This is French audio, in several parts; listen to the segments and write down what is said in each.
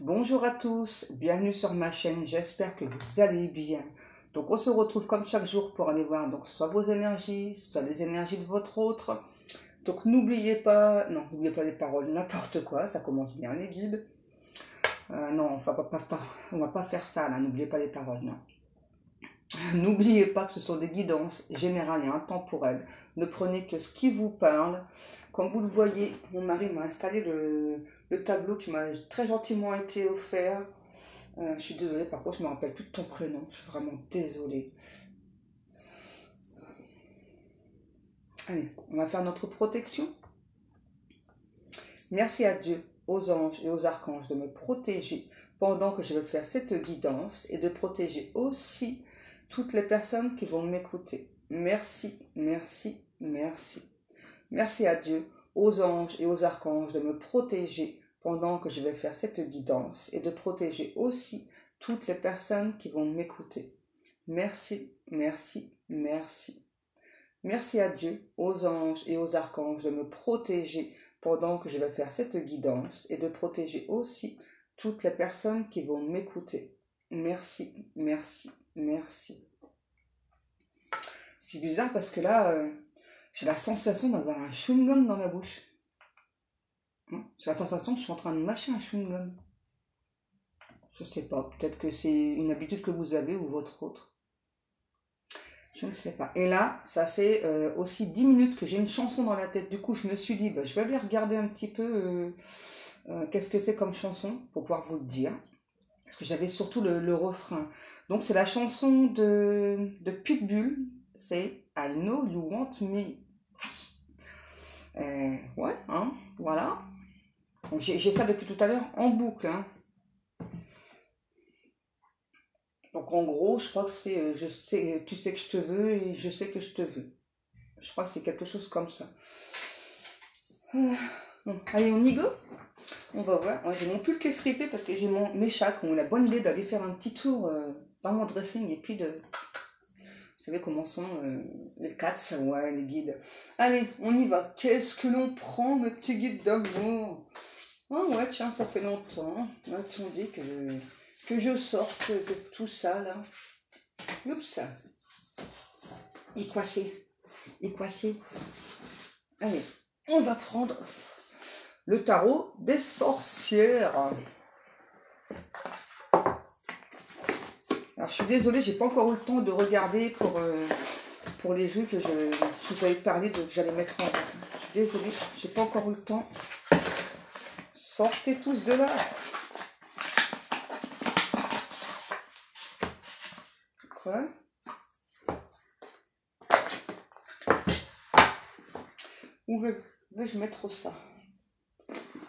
Bonjour à tous, bienvenue sur ma chaîne, j'espère que vous allez bien. Donc on se retrouve comme chaque jour pour aller voir donc soit vos énergies, soit les énergies de votre autre. Donc n'oubliez pas les paroles, n'importe quoi, ça commence bien les guides. Non, on va pas faire ça là, n'oubliez pas les paroles, non. N'oubliez pas que ce sont des guidances générales et intemporelles. Ne prenez que ce qui vous parle. Comme vous le voyez, mon mari m'a installé le tableau qui m'a très gentiment été offert. Je suis désolée, par contre, je ne me rappelle plus de ton prénom. Je suis vraiment désolée. Allez, on va faire notre protection. Merci à Dieu, aux anges et aux archanges de me protéger pendant que je vais faire cette guidance et de protéger aussi toutes les personnes qui vont m'écouter. Merci, merci, merci. Merci à Dieu, aux anges et aux archanges de me protéger pendant que je vais faire cette guidance et de protéger aussi toutes les personnes qui vont m'écouter. Merci, merci, merci. Merci à Dieu, aux anges et aux archanges de me protéger pendant que je vais faire cette guidance et de protéger aussi toutes les personnes qui vont m'écouter. Merci, merci, merci. C'est bizarre parce que là, j'ai la sensation d'avoir un chewing-gum dans la bouche. J'ai la sensation que je suis en train de mâcher un chewing-gum. Je sais pas, peut-être que c'est une habitude que vous avez ou votre autre. Je ne sais pas. Et là, ça fait aussi 10 minutes que j'ai une chanson dans la tête. Du coup, je me suis dit, bah, je vais aller regarder un petit peu qu'est-ce que c'est comme chanson pour pouvoir vous le dire. Parce que j'avais surtout le refrain. Donc, c'est la chanson de Pitbull. C'est I Know You Want Me. Ouais, hein, voilà. J'ai ça depuis tout à l'heure en boucle. Hein. Donc en gros, je crois que c'est je sais, tu sais que je te veux et je sais que je te veux. Je crois que c'est quelque chose comme ça. Bon, allez, on y go. On va voir. J'ai mon pull qui est fripé parce que j'ai mes chats qui ont eu la bonne idée d'aller faire un petit tour dans mon dressing et puis de... Vous savez comment sont les cats, ouais, les guides. Allez, on y va. Qu'est-ce que l'on prend, mes petits guides d'amour? Oh ouais, tiens, ça fait longtemps. Attendez que je sorte de tout ça, là. Oups. Et coincé. Allez, on va prendre le tarot des sorcières. Alors, je suis désolée, j'ai pas encore eu le temps de regarder pour les jeux que je vous avais parlé que j'allais mettre en vente. Je suis désolée, j'ai pas encore eu le temps. Sortez tous de là. Quoi? Où vais-je mettre ça?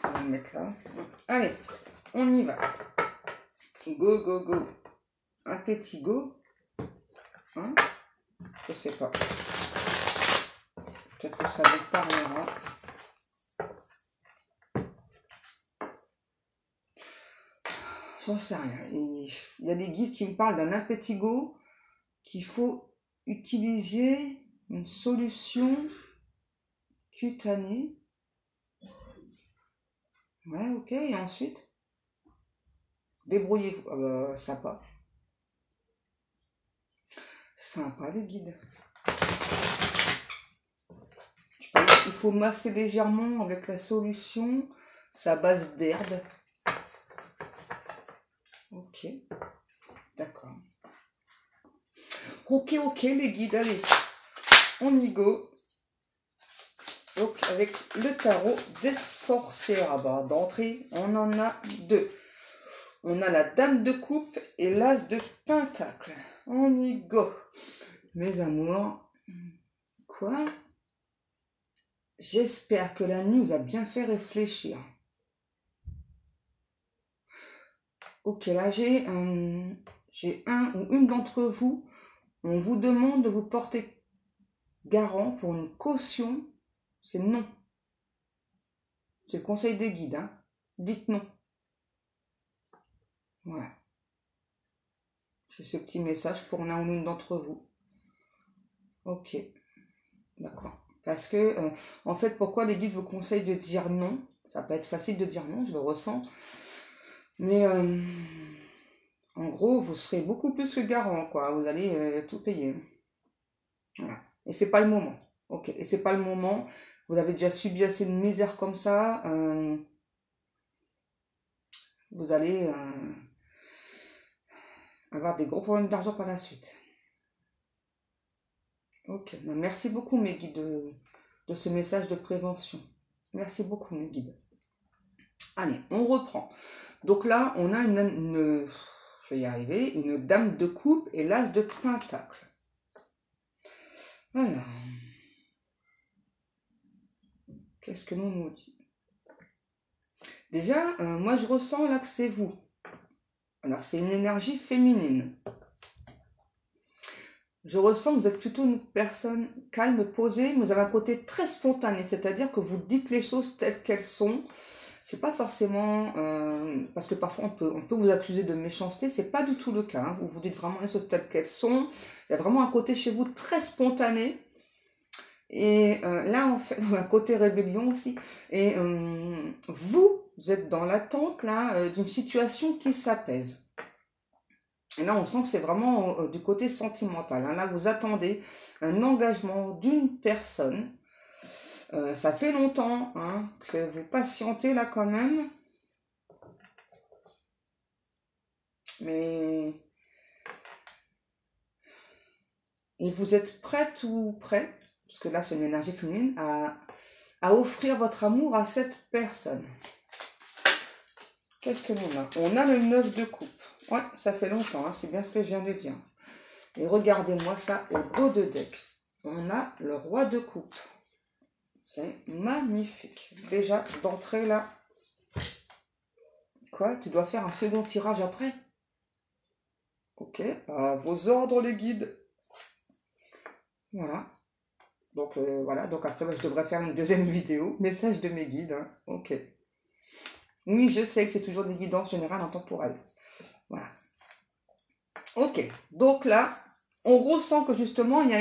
On va le mettre là. Allez, on y va. Go, go, go. Un petit go. Hein? Je sais pas. Peut-être que ça vous parlera. J'en sais rien. Il y a des guides qui me parlent d'un impétigo qu'il faut utiliser une solution cutanée. Ouais, ok. Et ensuite, débrouillez-vous. Ah bah, sympa. Sympa les guides. Il faut masser légèrement avec la solution. C'est à base d'herbe. Ok. D'accord. Ok, les guides, allez. On y go. Donc, avec le tarot des sorcières. Ah bah, d'entrée, on en a deux. On a la dame de coupe et l'as de pentacle. On y go. Mes amours. Quoi? J'espère que la nuit vous a bien fait réfléchir. Ok, là j'ai un ou une d'entre vous. On vous demande de vous porter garant pour une caution. C'est non. C'est le conseil des guides. Hein. Dites non. Voilà. J'ai ce petit message pour l'un ou l'une d'entre vous. Ok. D'accord. Parce que, en fait, pourquoi les guides vous conseillent de dire non? Ça peut être facile de dire non, je le ressens. Mais en gros, vous serez beaucoup plus que garant, quoi. Vous allez tout payer. Voilà. Et c'est pas le moment. Ok. Et c'est pas le moment. Vous avez déjà subi assez de misère comme ça. Vous allez avoir des gros problèmes d'argent par la suite. Ok. Ben, merci beaucoup, mes guides, de ce message de prévention. Merci beaucoup, mes guides. Allez, on reprend. Donc là, on a je vais y arriver, une dame de coupe et l'as de pentacle. Alors, qu'est-ce que l'on nous dit? Déjà, moi je ressens là que c'est vous. Alors, c'est une énergie féminine. Je ressens que vous êtes plutôt une personne calme, posée, mais vous avez un côté très spontané, c'est-à-dire que vous dites les choses telles qu'elles sont. C'est pas forcément parce que parfois on peut vous accuser de méchanceté, c'est pas du tout le cas. Hein. Vous vous dites vraiment les choses telles qu'elles sont. Il y a vraiment un côté chez vous très spontané. Et là, en fait, un côté rébellion aussi. Et vous êtes dans l'attente là d'une situation qui s'apaise. Et là, on sent que c'est vraiment du côté sentimental. Hein. Là, vous attendez un engagement d'une personne. Ça fait longtemps hein, que vous patientez là quand même. Mais... Et vous êtes prête ou prêt, parce que là c'est une énergie féminine, à offrir votre amour à cette personne. Qu'est-ce que l'on a? On a le 9 de coupe. Ouais, ça fait longtemps, hein, c'est bien ce que je viens de dire. Et regardez-moi ça au dos de deck. On a le roi de coupe. C'est magnifique. Déjà, d'entrée là. Quoi? Tu dois faire un second tirage après? Ok, à vos ordres les guides. Voilà. Donc voilà, donc après je devrais faire une deuxième vidéo. Message de mes guides. Hein. Ok. Oui, je sais que c'est toujours des guidances générales en temporel. Voilà. Ok, donc là, on ressent que justement, il y a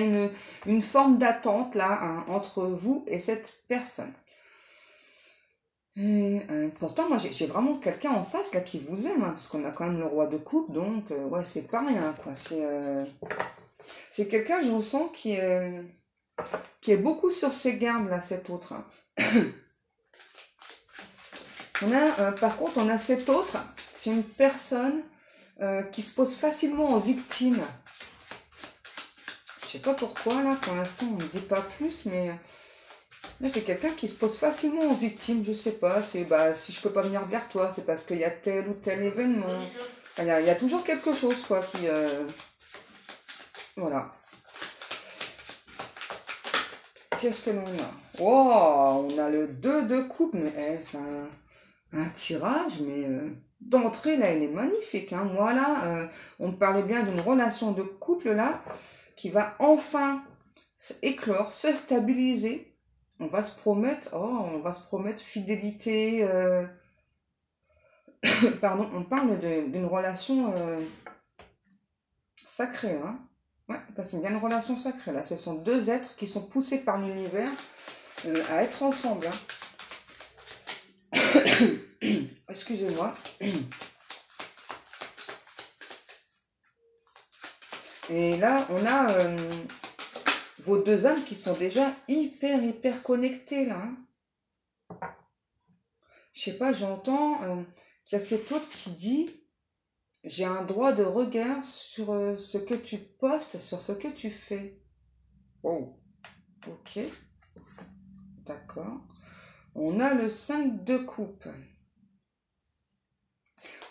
une forme d'attente là hein, entre vous et cette personne. Et, pourtant, moi, j'ai vraiment quelqu'un en face là qui vous aime, hein, parce qu'on a quand même le roi de coupe, donc ouais, c'est pas rien, quoi. C'est quelqu'un, je vous sens, qui est beaucoup sur ses gardes là, cet autre. Hein. On a, par contre, on a cet autre, c'est une personne qui se pose facilement en victime. Je sais pas pourquoi, là, pour l'instant, on ne dit pas plus, mais là, c'est quelqu'un qui se pose facilement en victime, je sais pas, c'est, bah, si je peux pas venir vers toi, c'est parce qu'il y a tel ou tel événement. Il y a toujours quelque chose, quoi, qui... Voilà. Qu'est-ce que l'on a? Oh, on a le 2 de coupe, mais c'est un tirage, mais d'entrée, là, elle est magnifique. Hein. Moi, là, on me parle bien d'une relation de couple, là, qui va enfin éclore, se stabiliser. On va se promettre fidélité. Pardon, on parle d'une relation sacrée. Hein. Ouais, c'est bien une relation sacrée, là. Ce sont deux êtres qui sont poussés par l'univers à être ensemble. Hein. Excusez-moi. Et là, on a vos deux âmes qui sont déjà hyper connectées, là. Hein. Je sais pas, j'entends qu'il y a cet autre qui dit « J'ai un droit de regard sur ce que tu postes, sur ce que tu fais. » Oh, ok. D'accord. On a le 5 de coupe.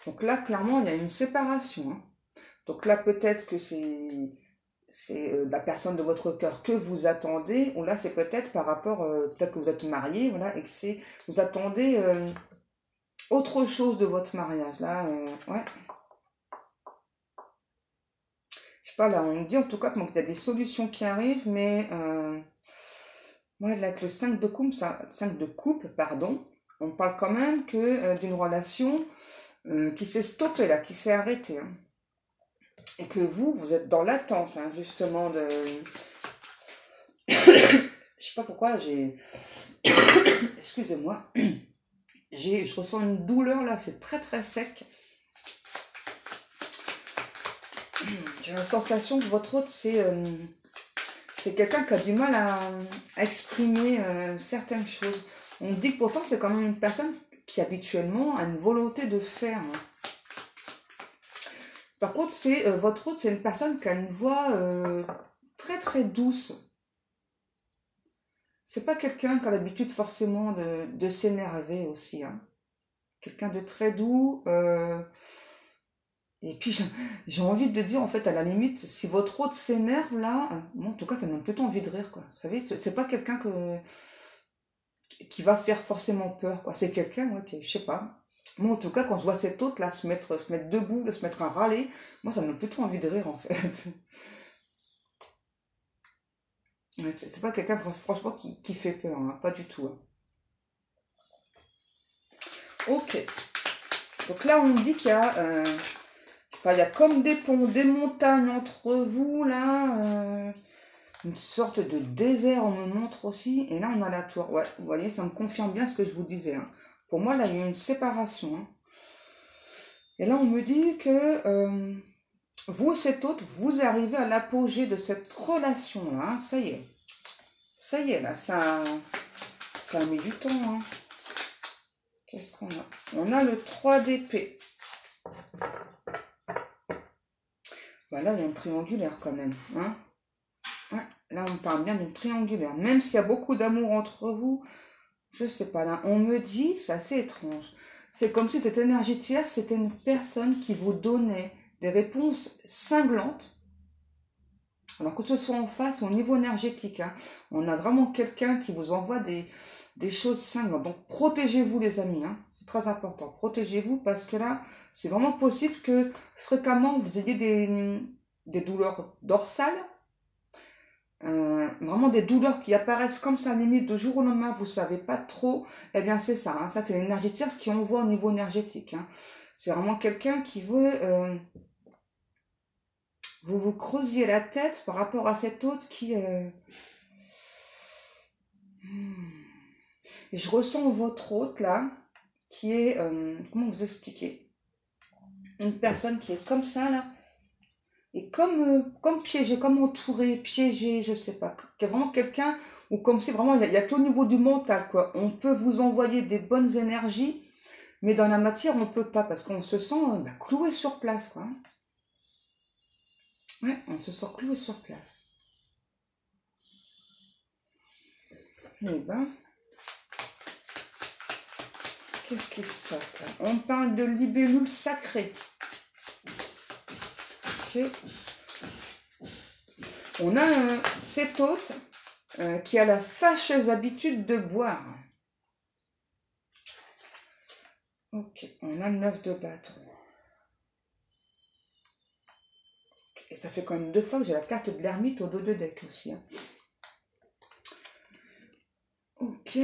Donc là, clairement, il y a une séparation. Hein. Donc là, peut-être que c'est la personne de votre cœur que vous attendez, ou là, c'est peut-être par rapport, peut-être que vous êtes marié, voilà, et que vous attendez autre chose de votre mariage. Là, ouais. Je sais pas, là, on me dit en tout cas qu'il y a des solutions qui arrivent, mais ouais, là, avec le 5 de coupe, 5 de coupe, pardon, on parle quand même que d'une relation qui s'est stoppée, là, qui s'est arrêtée. Hein. Et que vous êtes dans l'attente, hein, justement, de... Je sais pas pourquoi, j'ai... Excusez-moi. Je ressens une douleur là, c'est très très sec. J'ai la sensation que votre hôte, c'est quelqu'un qui a du mal à exprimer certaines choses. On dit que pourtant c'est quand même une personne qui habituellement a une volonté de faire, hein. Par contre, votre hôte, c'est une personne qui a une voix très très douce. C'est pas quelqu'un qui a l'habitude forcément de s'énerver aussi, hein. Quelqu'un de très doux. Et puis j'ai envie de dire, en fait, à la limite, si votre hôte s'énerve là, moi en tout cas ça me donne plutôt envie de rire, quoi. Vous savez, c'est pas quelqu'un qui va faire forcément peur, quoi. C'est quelqu'un, ouais, qui, je sais pas. Moi en tout cas, quand je vois cet hôte là se mettre debout, se mettre à râler, moi ça me donne plutôt envie de rire en fait. Ouais, c'est pas quelqu'un franchement qui fait peur, hein, pas du tout, hein. Ok. Donc là on dit qu'il y a, je sais pas, il y a comme des ponts, des montagnes entre vous là, une sorte de désert on me montre aussi, et là on a la tour. Ouais, vous voyez, ça me confirme bien ce que je vous disais, hein. Pour moi là il y a une séparation, hein. Et là on me dit que vous, cet autre, vous arrivez à l'apogée de cette relation là, hein. Ça y est. Ça y est là, ça a mis du temps, hein. Qu'est-ce qu'on a? On a le 3 d'épée. Bah là, il y a une triangulaire quand même, hein. Ouais, là, on parle bien d'une triangulaire. Même s'il y a beaucoup d'amour entre vous, je sais pas, là, on me dit, c'est assez étrange. C'est comme si cette énergie tierce, c'était une personne qui vous donnait des réponses cinglantes. Alors que ce soit en face ou au niveau énergétique, hein, on a vraiment quelqu'un qui vous envoie des choses cinglantes. Donc protégez-vous les amis, hein, c'est très important. Protégez-vous parce que là, c'est vraiment possible que fréquemment vous ayez des douleurs dorsales. Vraiment des douleurs qui apparaissent comme ça, limite de jour au lendemain, vous savez pas trop, eh bien c'est ça, hein, ça c'est l'énergie tierce qui envoie au niveau énergétique, hein. C'est vraiment quelqu'un qui veut, vous creusiez la tête par rapport à cet autre qui, et je ressens votre hôte là, qui est, comment vous expliquer, une personne qui est comme ça là, et comme piégé, comme entouré, piégé, je sais pas, qui est vraiment quelqu'un, ou comme si vraiment il y a tout au niveau du mental, quoi. On peut vous envoyer des bonnes énergies, mais dans la matière on peut pas, parce qu'on se sent cloué sur place, quoi. Ouais, on se sent cloué sur place. Eh ben, qu'est-ce qui se passe là? On parle de libellule sacrée. Ok. On a cet hôte qui a la fâcheuse habitude de boire. Ok, on a le 9 de bâton. Et ça fait quand même 2 fois que j'ai la carte de l'ermite au dos de deck aussi, hein. Ok.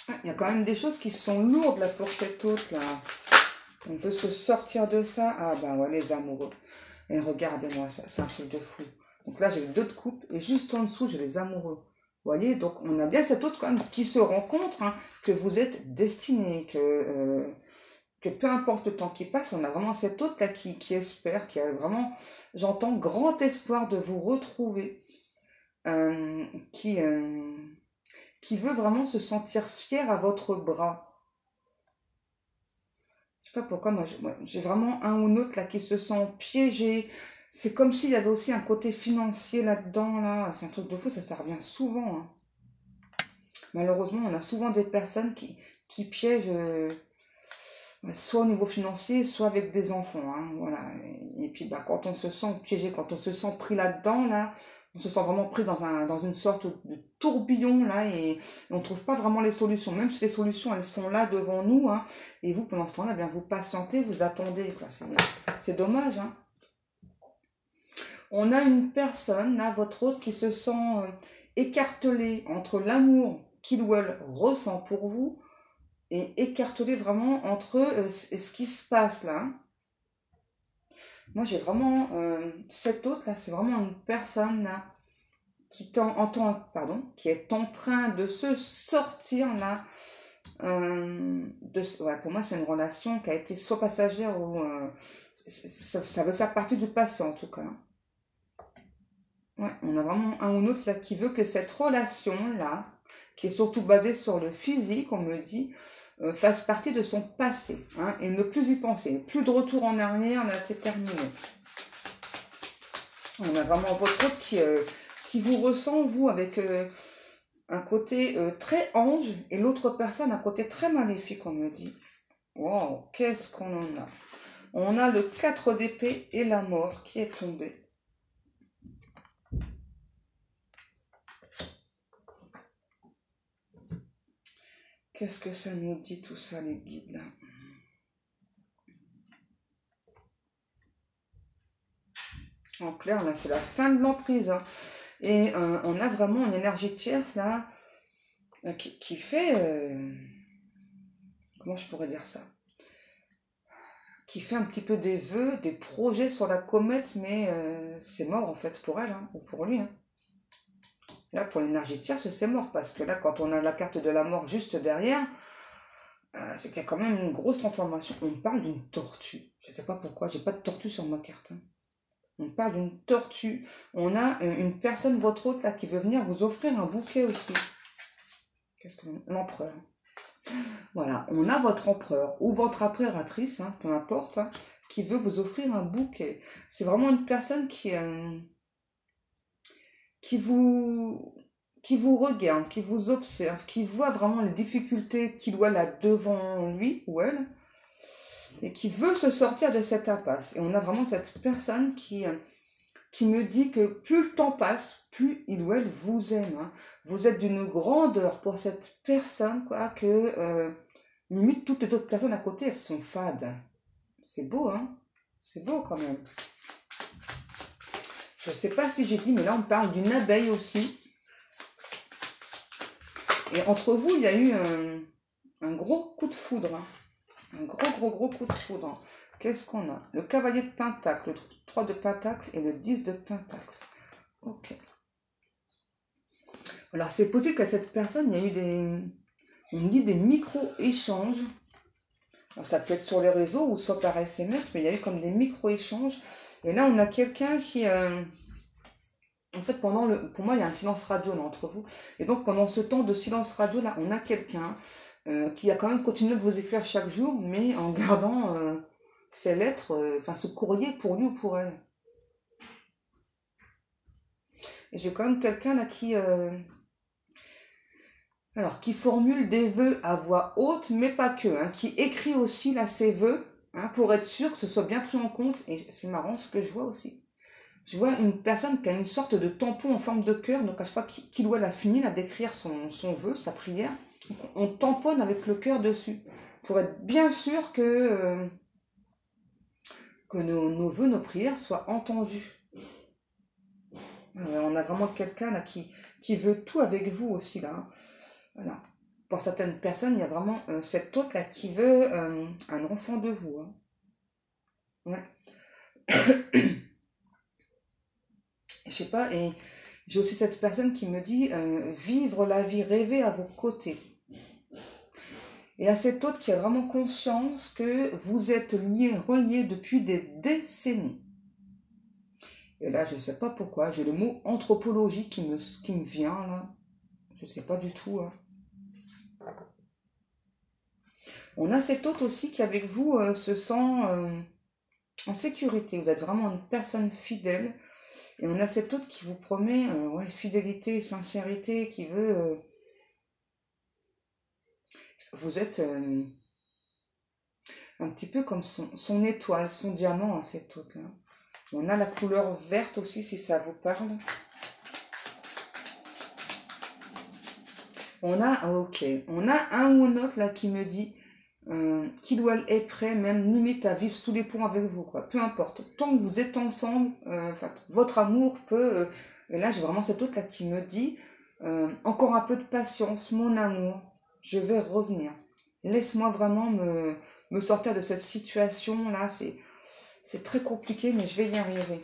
Ah, il y a quand même des choses qui sont lourdes là pour cet hôte là. On veut se sortir de ça. Ah bah ouais, les amoureux. Et regardez-moi ça, c'est un truc de fou. Donc là j'ai le 2 de coupe et juste en dessous j'ai les amoureux. Vous voyez, donc on a bien cet autre quand même qui se rencontre, hein, que vous êtes destiné, que peu importe le temps qui passe, on a vraiment cet autre là qui espère, qui a vraiment, j'entends, grand espoir de vous retrouver, euh, qui, euh, qui veut vraiment se sentir fier à votre bras. Je sais pas pourquoi, moi j'ai vraiment un ou l'autre là qui se sent piégé. C'est comme s'il y avait aussi un côté financier là-dedans, là. C'est un truc de fou, ça revient souvent, hein. Malheureusement, on a souvent des personnes qui piègent, soit au niveau financier, soit avec des enfants, hein, voilà. Et puis quand on se sent piégé, quand on se sent pris là-dedans, là, on se sent vraiment pris dans une sorte de tourbillon, là, et on ne trouve pas vraiment les solutions. Même si les solutions, elles sont là devant nous, hein, et vous, pendant ce temps-là, bien, vous patientez, vous attendez, quoi. C'est dommage, hein. On a une personne, là, votre autre, qui se sent écartelée entre l'amour qu'il ou elle ressent pour vous et écartelée vraiment entre ce qui se passe là. Moi, j'ai vraiment cette autre là, c'est vraiment une personne là qui est en train de se sortir là. Ouais, pour moi, c'est une relation qui a été soit passagère ou ça veut faire partie du passé en tout cas. Ouais, on a vraiment un ou l'autre là qui veut que cette relation là, qui est surtout basée sur le physique, on me dit, fasse partie de son passé, hein, et ne plus y penser. Plus de retour en arrière, là c'est terminé. On a vraiment votre autre qui vous ressent, vous, avec un côté très ange, et l'autre personne un côté très maléfique, on me dit. Wow, qu'est-ce qu'on en a? On a le 4 d'épée et la mort qui est tombé. Qu'est-ce que ça nous dit tout ça, les guides, là? En clair, là, c'est la fin de l'emprise, hein. Et on a vraiment une énergie tierce, là, qui fait... comment je pourrais dire ça? Qui fait un petit peu des vœux, des projets sur la comète, mais c'est mort, en fait, pour elle, hein, ou pour lui, hein. Là, pour l'énergie tierce, c'est mort, parce que là, quand on a la carte de la mort juste derrière, c'est qu'il y a quand même une grosse transformation. On parle d'une tortue. Je ne sais pas pourquoi, j'ai pas de tortue sur ma carte, hein. On parle d'une tortue. On a une personne, votre hôte, là, qui veut venir vous offrir un bouquet aussi. Qu'est-ce que l'empereur. Voilà, on a votre empereur ou votre impératrice, hein, peu importe, hein, qui veut vous offrir un bouquet. C'est vraiment une personne qui vous regarde, qui vous observe, qui voit vraiment les difficultés qu'il ou elle a devant lui ou elle, et qui veut se sortir de cette impasse. Et on a vraiment cette personne qui me dit que plus le temps passe, plus il ou elle vous aime, hein. Vous êtes d'une grandeur pour cette personne, quoi, que limite toutes les autres personnes à côté, elles sont fades. C'est beau, hein? C'est beau quand même. Je sais pas si j'ai dit, mais là on parle d'une abeille aussi. Et entre vous, il y a eu un gros coup de foudre, hein. Un gros coup de foudre. Qu'est-ce qu'on a? Le cavalier de pentacle, le 3 de pentacle et le 10 de pentacle. Ok. Alors c'est possible qu'à cette personne, il y a eu on dit des micro-échanges. Ça peut être sur les réseaux ou soit par SMS, mais il y a eu comme des micro-échanges. Et là, on a quelqu'un qui... en fait, pour moi, il y a un silence radio là, entre vous. Et donc, pendant ce temps de silence radio, là, on a quelqu'un qui a quand même continué de vous écrire chaque jour, mais en gardant ces lettres, enfin ce courrier pour lui ou pour elle. Et j'ai quand même quelqu'un là qui formule des vœux à voix haute, mais pas que, hein, qui écrit aussi là ses vœux, hein, pour être sûr que ce soit bien pris en compte. Et c'est marrant ce que je vois aussi. Je vois une personne qui a une sorte de tampon en forme de cœur, donc à chaque fois qu'il ou elle a fini là d'écrire son vœu, sa prière, on tamponne avec le cœur dessus, pour être bien sûr que nos vœux, nos prières soient entendus. On a vraiment quelqu'un là qui veut tout avec vous aussi là, hein. Voilà. Pour certaines personnes, il y a vraiment cet autre là qui veut un enfant de vous, hein. Ouais. Je sais pas, et j'ai aussi cette personne qui me dit vivre la vie rêvée à vos côtés. Et à cet autre qui a vraiment conscience que vous êtes reliés depuis des décennies. Et là, je ne sais pas pourquoi, j'ai le mot anthropologie qui me vient là. Je ne sais pas du tout, hein. On a cet autre aussi qui avec vous se sent en sécurité. Vous êtes vraiment une personne fidèle. Et on a cet autre qui vous promet fidélité, sincérité, qui veut... vous êtes un petit peu comme son étoile, son diamant, hein, cet autre là. On a la couleur verte aussi, si ça vous parle. On a un ou un autre là qui me dit qu'il ou elle est prêt, même limite à vivre sous les ponts avec vous, quoi. Peu importe. Tant que vous êtes ensemble, votre amour peut... et là, j'ai vraiment cet autre là qui me dit encore un peu de patience, mon amour, je vais revenir. Laisse-moi vraiment me sortir de cette situation là. C'est très compliqué, mais je vais y arriver.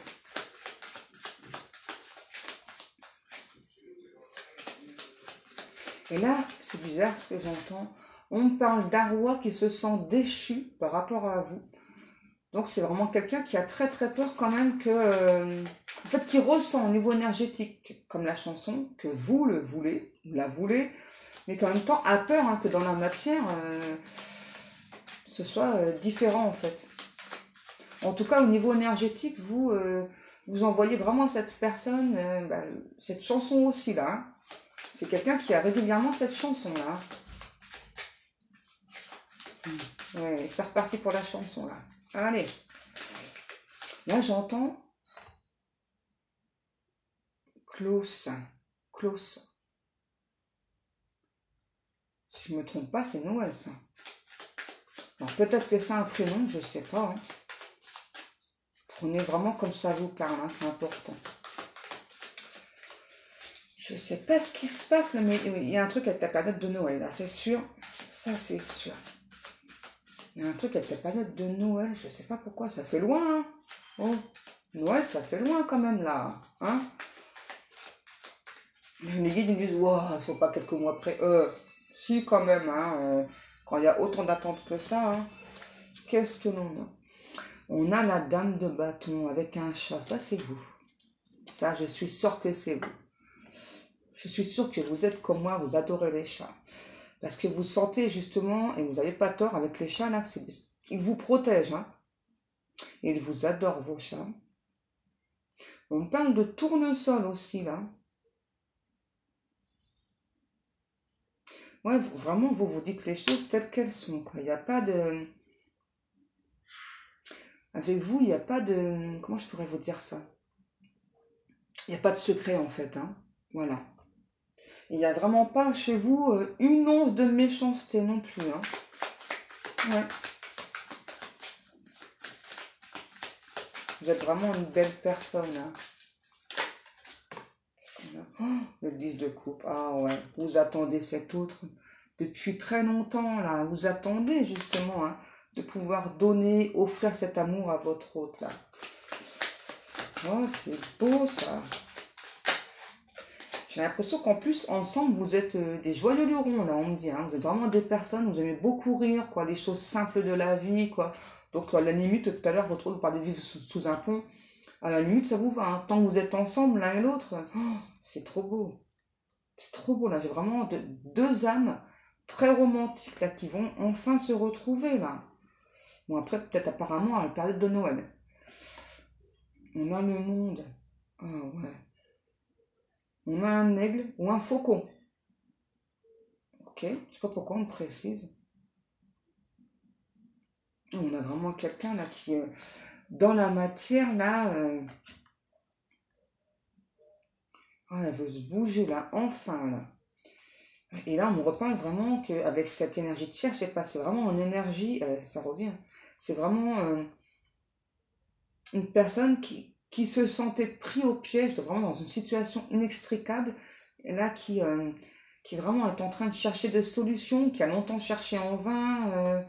Et là, c'est bizarre ce que j'entends. On parle d'un roi qui se sent déchu par rapport à vous. Donc c'est vraiment quelqu'un qui a très très peur quand même que... en fait, qui ressent au niveau énergétique, comme la chanson, que vous le voulez, vous la voulez, mais qu'en même temps a peur que dans la matière, ce soit différent en fait. En tout cas, au niveau énergétique, vous envoyez vraiment à cette personne cette chanson aussi là. Hein. C'est quelqu'un qui a régulièrement cette chanson là. Ouais, c'est reparti pour la chanson là. Allez. Là, j'entends Klaus. Klaus. Si je me trompe pas, c'est Noël ça. Alors peut-être que c'est un prénom, je sais pas. Hein. Prenez vraiment comme ça vous parle, hein, c'est important. Je sais pas ce qui se passe, mais il y a un truc avec ta période de Noël, là, c'est sûr. Ça, c'est sûr. Il y a un truc avec ta période de Noël, je sais pas pourquoi, ça fait loin, hein. Oh, Noël, ça fait loin quand même, là. Hein. Les guides ils disent, wow, ils sont pas quelques mois près. Si, quand même, hein, quand il y a autant d'attentes que ça, hein. Qu'est-ce que l'on a? On a la dame de bâton avec un chat, ça c'est vous. Ça, je suis sûre que c'est vous. Je suis sûre que vous êtes comme moi, vous adorez les chats. Parce que vous sentez justement, et vous n'avez pas tort avec les chats, là, ils vous protègent. Hein. Ils vous adorent, vos chats. On parle de tournesol aussi, là. Ouais, vraiment, vous dites les choses telles qu'elles sont. Quoi. Il n'y a pas de... Avec vous, il n'y a pas de... Comment je pourrais vous dire ça? Il n'y a pas de secret, en fait. Hein. Voilà. Il n'y a vraiment pas chez vous une once de méchanceté non plus. Hein. Ouais. Vous êtes vraiment une belle personne. Hein. Oh, le 10 de coupe. Ah ouais. Vous attendez cet autre depuis très longtemps. Là. Vous attendez justement hein, de pouvoir donner, offrir cet amour à votre autre. Là. Oh, c'est beau ça. J'ai l'impression qu'en plus, ensemble, vous êtes des joyeux lurons, là, on me dit. Hein. Vous êtes vraiment des personnes, vous aimez beaucoup rire, quoi, les choses simples de la vie, quoi. Donc, à la limite, tout à l'heure, vous parlez de vivre sous un pont. À la limite, ça vous va. Hein. Tant que vous êtes ensemble, l'un et l'autre, oh, c'est trop beau. C'est trop beau, là. J'ai vraiment deux âmes très romantiques, là, qui vont enfin se retrouver, là. Bon, après, peut-être apparemment, à la période de Noël. On a le monde. Ah, ouais. On a un aigle ou un faucon. Ok, je sais pas pourquoi on précise. On a vraiment quelqu'un là qui, dans la matière, là, elle veut se bouger là, enfin là. Et là, on me reparle vraiment qu'avec cette énergie de chair, je sais pas, c'est vraiment une énergie, ça revient. C'est vraiment une personne qui se sentait pris au piège, vraiment dans une situation inextricable, et là qui vraiment est en train de chercher des solutions, qui a longtemps cherché en vain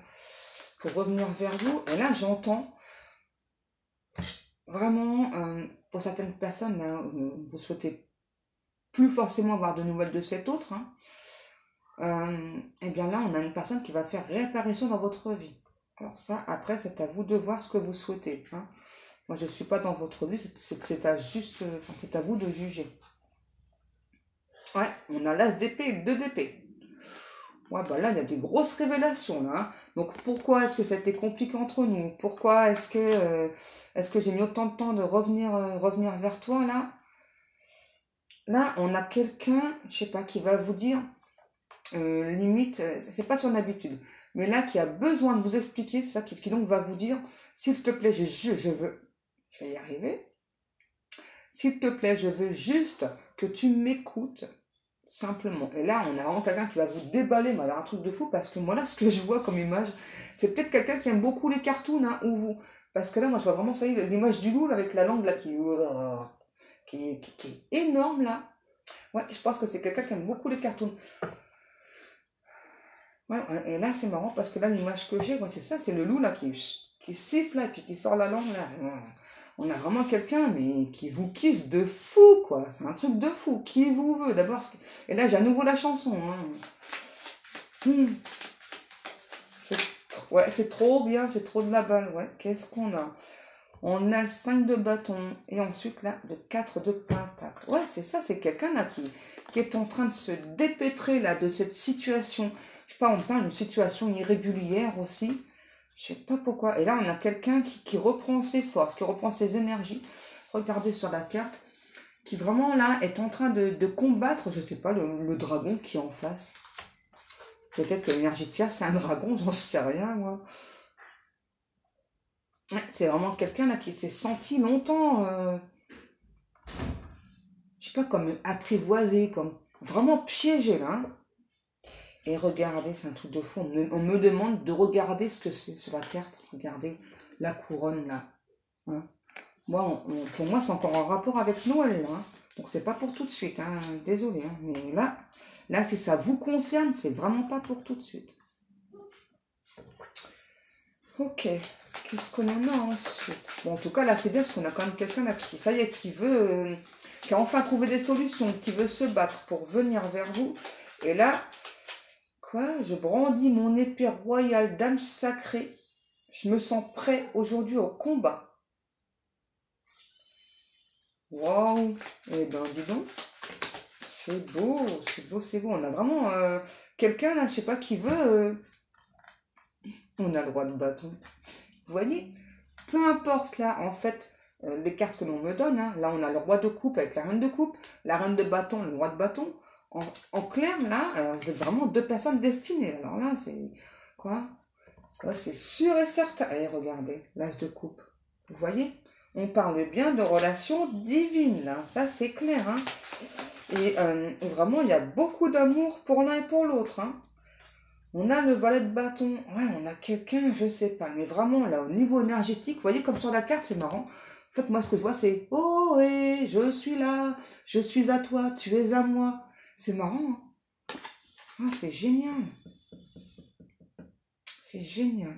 pour revenir vers vous. Et là, j'entends vraiment, pour certaines personnes, là, vous souhaitez plus forcément avoir de nouvelles de cet autre, et bien là, on a une personne qui va faire réapparition dans votre vie. Alors ça, après, c'est à vous de voir ce que vous souhaitez. Hein. Moi, je ne suis pas dans votre vie, c'est à vous de juger. Ouais, on a l'as d'épée et le 2 d'épée. Ouais, bah là, il y a des grosses révélations, là. Hein. Donc, pourquoi est-ce que ça a été compliqué entre nous? Pourquoi est-ce que j'ai mis autant de temps de revenir vers toi, là? Là, on a quelqu'un, je sais pas, qui va vous dire, limite, c'est pas son habitude, mais là, qui a besoin de vous expliquer ça, qui donc va vous dire, s'il te plaît, je vais y arriver. S'il te plaît, je veux juste que tu m'écoutes. Simplement. Et là, on a vraiment quelqu'un qui va vous déballer, mais alors un truc de fou, parce que moi là, ce que je vois comme image, c'est peut-être quelqu'un qui aime beaucoup les cartoons, hein, ou vous. Parce que là, moi, je vois vraiment, ça y est, l'image du loup, là, avec la langue, là, qui est énorme, là. Ouais, je pense que c'est quelqu'un qui aime beaucoup les cartoons. Ouais, et là, c'est marrant, parce que là, l'image que j'ai, ouais, c'est ça, c'est le loup, là, qui siffle, là, et puis qui sort la langue, là. On a vraiment quelqu'un, mais qui vous kiffe de fou, quoi. C'est un truc de fou. Qui vous veut, d'abord. Et là, j'ai à nouveau la chanson, hein. Ouais, c'est trop bien, c'est trop de la balle, ouais. Qu'est-ce qu'on a? On a le 5 de bâton, et ensuite, là, le 4 de pentacle. Ouais, c'est ça, c'est quelqu'un, là, qui est en train de se dépêtrer, là, de cette situation. Je sais pas, on parle d'une situation irrégulière aussi. Je sais pas pourquoi. Et là, on a quelqu'un qui reprend ses forces, qui reprend ses énergies. Regardez sur la carte. Qui vraiment, là, est en train de combattre, je sais pas, le dragon qui est en face. Peut-être que l'énergie de pierre, c'est un dragon, j'en sais rien, moi. Ouais, c'est vraiment quelqu'un, là, qui s'est senti longtemps, je sais pas, comme apprivoisé, comme vraiment piégé, là. Hein. Et regardez, c'est un truc de fou. On me demande de regarder ce que c'est sur la carte. Regardez la couronne, là. Hein. Moi, pour moi, c'est encore en rapport avec Noël, là. Hein. Donc, c'est pas pour tout de suite, hein. Désolé, hein. Mais là, si ça vous concerne, c'est vraiment pas pour tout de suite. Ok. Qu'est-ce qu'on en a ensuite? Bon, en tout cas, là, c'est bien parce qu'on a quand même quelqu'un là qui, ça y est, qui a enfin trouvé des solutions, qui veut se battre pour venir vers vous. Et là, quoi? Je brandis mon épée royale d'âme sacrée. Je me sens prêt aujourd'hui au combat. Waouh! Eh ben, dis donc. C'est beau, c'est beau, c'est beau. On a vraiment quelqu'un là, je sais pas, qui veut. On a le roi de bâton. Vous voyez? Peu importe là, en fait, les cartes que l'on me donne. Hein. Là, on a le roi de coupe avec la reine de coupe, la reine de bâton, le roi de bâton. En clair, là, vous êtes vraiment deux personnes destinées. Alors là, c'est quoi? Ouais, c'est sûr et certain. Et regardez, l'as de coupe. Vous voyez? On parle bien de relations divines, là. Ça, c'est clair, hein. Et vraiment, il y a beaucoup d'amour pour l'un et pour l'autre, hein. On a le valet de bâton. Ouais, on a quelqu'un, je sais pas. Mais vraiment, là, au niveau énergétique, vous voyez, comme sur la carte, c'est marrant. En fait, moi, ce que je vois, c'est oh, et je suis là, je suis à toi, tu es à moi. C'est marrant, hein. Ah, c'est génial. C'est génial.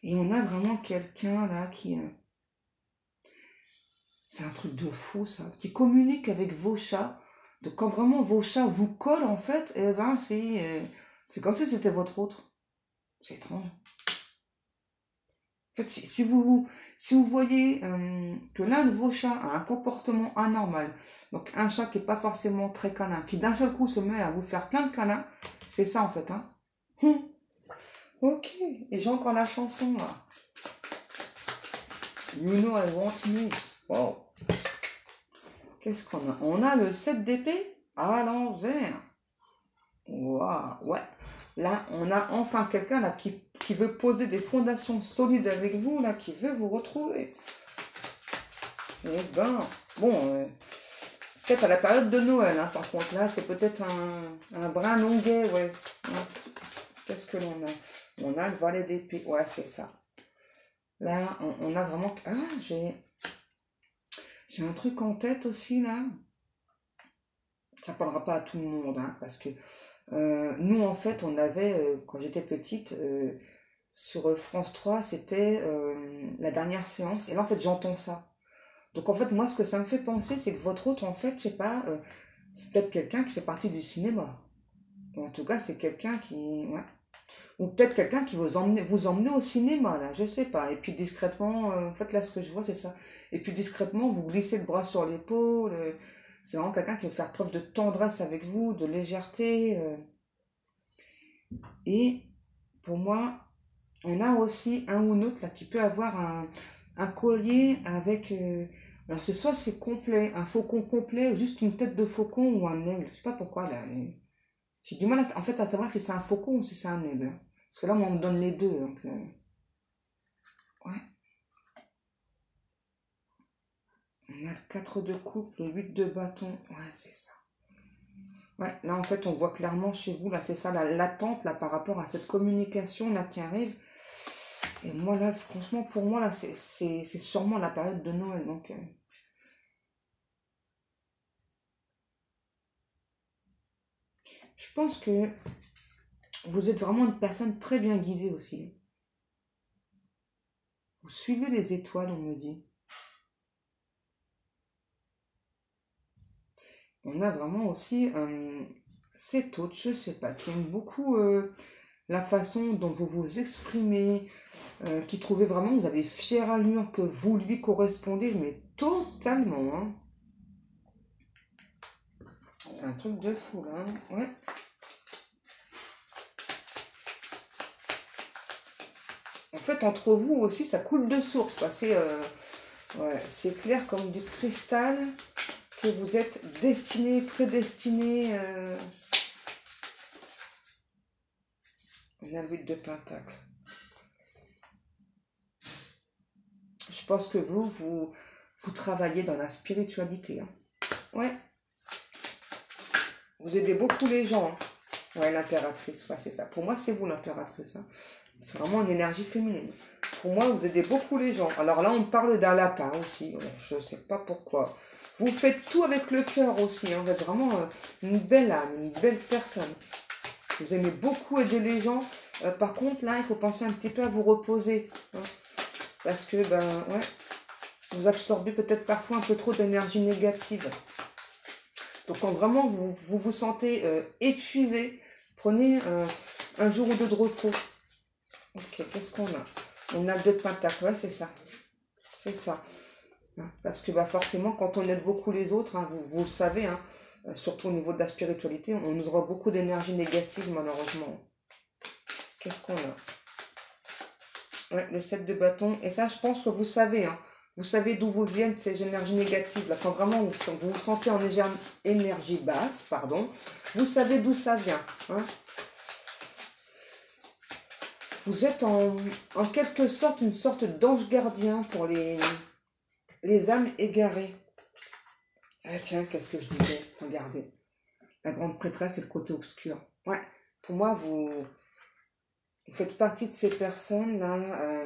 Et on a vraiment quelqu'un, là, qui... c'est un truc de fou, ça. Qui communique avec vos chats. Donc, quand vraiment vos chats vous collent, en fait, eh ben, c'est comme si c'était votre autre. C'est étrange. En fait, si vous voyez que l'un de vos chats a un comportement anormal, donc un chat qui n'est pas forcément très câlin, qui d'un seul coup se met à vous faire plein de câlins, c'est ça en fait. Hein. Ok, et j'ai encore la chanson là. You know I want me. Wow. Qu'est-ce qu'on a? On a le 7 d'épée à l'envers. Waouh, ouais. Là, on a enfin quelqu'un là qui veut poser des fondations solides avec vous, là, qui veut vous retrouver. Eh ben, bon, peut-être à la période de Noël, hein, par contre, là, c'est peut-être un brin longuet, ouais. Hein. Qu'est-ce que l'on a? On a le valet d'épée, ouais, c'est ça. Là, on a vraiment... Ah, j'ai un truc en tête aussi, là. Ça parlera pas à tout le monde, hein, parce que nous, en fait, on avait, quand j'étais petite, sur France 3, c'était la dernière séance. Et là, en fait, j'entends ça. Donc, en fait, moi, ce que ça me fait penser, c'est que votre autre, en fait, je sais pas, c'est peut-être quelqu'un qui fait partie du cinéma. Ou en tout cas, c'est quelqu'un qui... Ouais. Ou peut-être quelqu'un qui vous emmener au cinéma, là, je sais pas. Et puis, discrètement, en fait, là, ce que je vois, c'est ça. Et puis, discrètement, vous glissez le bras sur l'épaule. C'est vraiment quelqu'un qui veut faire preuve de tendresse avec vous, de légèreté. Et pour moi, on a aussi un ou l'autre là qui peut avoir un collier avec... alors ce soit c'est complet, un faucon complet, ou juste une tête de faucon ou un aigle. Je sais pas pourquoi là. J'ai du mal en fait à savoir si c'est un faucon ou si c'est un aigle. Hein. Parce que là, on me donne les deux. Donc, ouais. On a le 4 de coupe, le 8 de bâton. Ouais, c'est ça. Ouais, là en fait on voit clairement chez vous, là c'est ça, l'attente là par rapport à cette communication là qui arrive. Et moi là, franchement pour moi là c'est sûrement la période de Noël. Donc je pense que vous êtes vraiment une personne très bien guidée aussi. suivez les étoiles, on me dit. On a vraiment aussi cet autre, je sais pas, qui aime beaucoup la façon dont vous vous exprimez, qui trouvait vraiment, vous avez fière allure, que vous lui correspondez, mais totalement, hein. C'est un truc de fou, là, hein. Ouais. En fait, entre vous aussi, ça coule de source, quoi. Ouais, c'est clair comme du cristal que vous êtes destiné, prédestiné. La 8 de Pentacle. Je pense que vous travaillez dans la spiritualité, hein. Ouais. Vous aidez beaucoup les gens, hein. Ouais, l'impératrice, ouais, c'est ça. Pour moi, c'est vous l'impératrice, hein. C'est vraiment une énergie féminine. Pour moi, vous aidez beaucoup les gens. Alors là, on parle d'un lapin aussi. Ouais, je ne sais pas pourquoi. Vous faites tout avec le cœur aussi, hein. Vous êtes vraiment une belle âme, une belle personne. Vous aimez beaucoup aider les gens. Par contre, là, il faut penser un petit peu à vous reposer, hein. Parce que, ben, ouais, vous absorbez peut-être parfois un peu trop d'énergie négative. Donc, quand vraiment vous sentez épuisé, prenez un jour ou deux de repos. Ok, qu'est-ce qu'on a? On a 2 de Pentacle, ouais, c'est ça. C'est ça. Parce que bah, forcément, quand on aide beaucoup les autres, hein, vous le savez, hein, surtout au niveau de la spiritualité, on nous aura beaucoup d'énergie négative, malheureusement. Qu'est-ce qu'on a? Ouais, le 7 de bâton. Et ça, je pense que vous savez, hein. Vous savez d'où vous viennent ces énergies négatives. Là, quand vraiment vous vous sentez en énergie basse, pardon, vous savez d'où ça vient, hein. Vous êtes en quelque sorte une sorte d'ange gardien pour les âmes égarées. Ah tiens, qu'est-ce que je disais? Regardez. La grande prêtresse et le côté obscur. Ouais, pour moi, vous faites partie de ces personnes-là.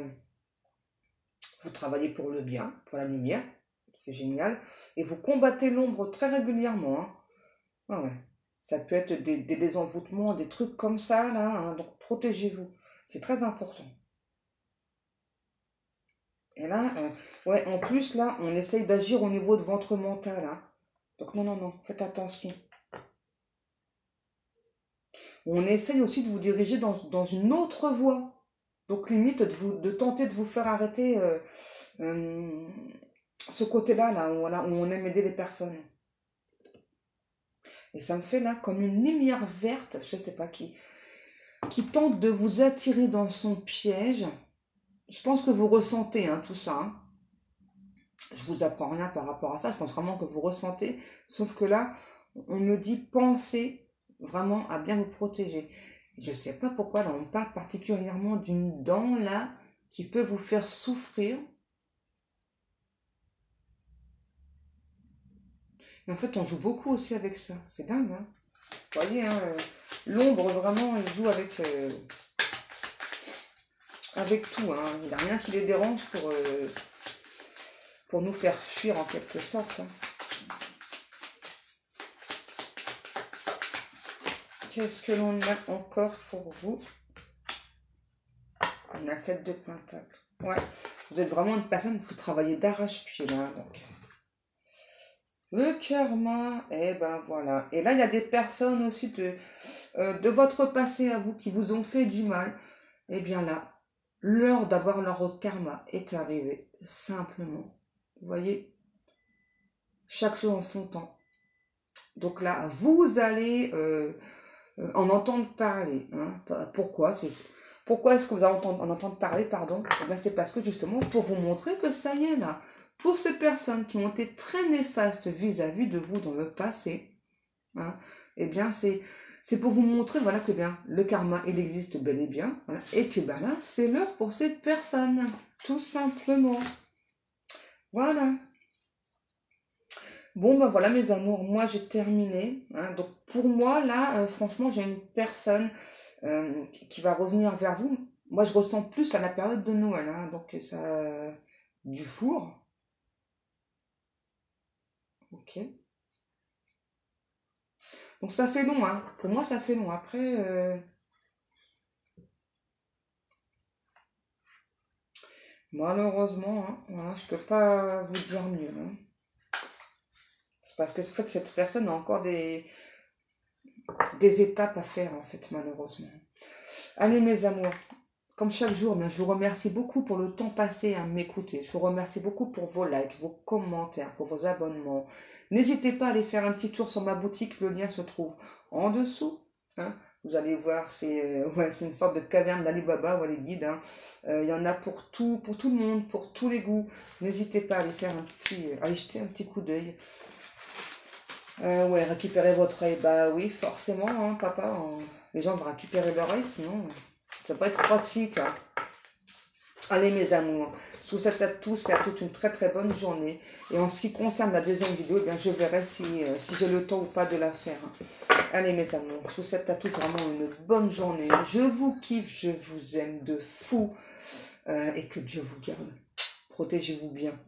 Vous travaillez pour le bien, pour la lumière. C'est génial. Et vous combattez l'ombre très régulièrement, hein. Ah ouais. Ça peut être des désenvoûtements, des trucs comme ça, là, hein. Donc, protégez-vous. C'est très important. Et là, ouais, en plus, là, on essaye d'agir au niveau de votre mental, hein. Donc, non, non, non, faites attention. On essaye aussi de vous diriger dans une autre voie. Donc, limite, de tenter de vous faire arrêter euh, ce côté-là, là, où on aime aider les personnes. Et ça me fait, là, comme une lumière verte, je sais pas qui tente de vous attirer dans son piège. Je pense que vous ressentez, hein, tout ça, hein. Je vous apprends rien par rapport à ça, je pense vraiment que vous ressentez, sauf que là, on me dit pensez vraiment à bien vous protéger. Je ne sais pas pourquoi, là, on parle particulièrement d'une dent, là, qui peut vous faire souffrir. Et en fait, on joue beaucoup aussi avec ça, c'est dingue, hein. Vous voyez, hein, l'ombre, vraiment, elle joue avec tout, hein. Il n'y a rien qui les dérange pour nous faire fuir en quelque sorte, hein. Qu'est-ce que l'on a encore pour vous? On a 7 de Pentacle. Ouais, vous êtes vraiment une personne, vous travaillez d'arrache-pied là, donc. Le karma, eh ben voilà. Et là, il y a des personnes aussi de votre passé à vous qui vous ont fait du mal. Eh bien là, l'heure d'avoir leur karma est arrivée, simplement. Vous voyez, chaque chose en son temps. Donc là, vous allez en entendre parler, hein. Pourquoi est-ce que vous allez en entendre parler, pardon? Eh bien, c'est parce que justement, pour vous montrer que ça y est là, pour ces personnes qui ont été très néfastes vis-à-vis de vous dans le passé, hein, eh bien, c'est pour vous montrer, voilà, que bien, le karma, il existe bel et bien, voilà, et que ben là, c'est l'heure pour cette personne, tout simplement. Voilà. Bon, ben voilà, mes amours, moi, j'ai terminé, hein. Donc, pour moi, là, franchement, j'ai une personne qui va revenir vers vous. Moi, je ressens plus à la période de Noël, hein, donc ça... Du four. Ok. Donc ça fait long, hein. Pour moi, ça fait long. Après, Malheureusement, hein, voilà, je peux pas vous dire mieux. Hein. C'est parce que en fait, cette personne a encore des étapes à faire, en fait, malheureusement. Allez, mes amours, comme chaque jour, je vous remercie beaucoup pour le temps passé à m'écouter. Je vous remercie beaucoup pour vos likes, vos commentaires, pour vos abonnements. N'hésitez pas à aller faire un petit tour sur ma boutique. Le lien se trouve en dessous. Hein. Vous allez voir, c'est une sorte de caverne d'Alibaba, les guides. Hein. Il y en a pour tout le monde, pour tous les goûts. N'hésitez pas à aller faire aller jeter un petit coup d'œil. Ouais, récupérer votre œil. Bah oui, forcément, hein, papa. Les gens vont récupérer leur œil, sinon ça va pas être pratique. Hein. Allez, mes amours. Je vous souhaite à tous et à toutes une très très bonne journée. Et en ce qui concerne la deuxième vidéo, eh bien, je verrai si j'ai le temps ou pas de la faire. Hein. Allez, mes amours. Je vous souhaite à tous vraiment une bonne journée. Je vous kiffe, je vous aime de fou. Et que Dieu vous garde. Protégez-vous bien.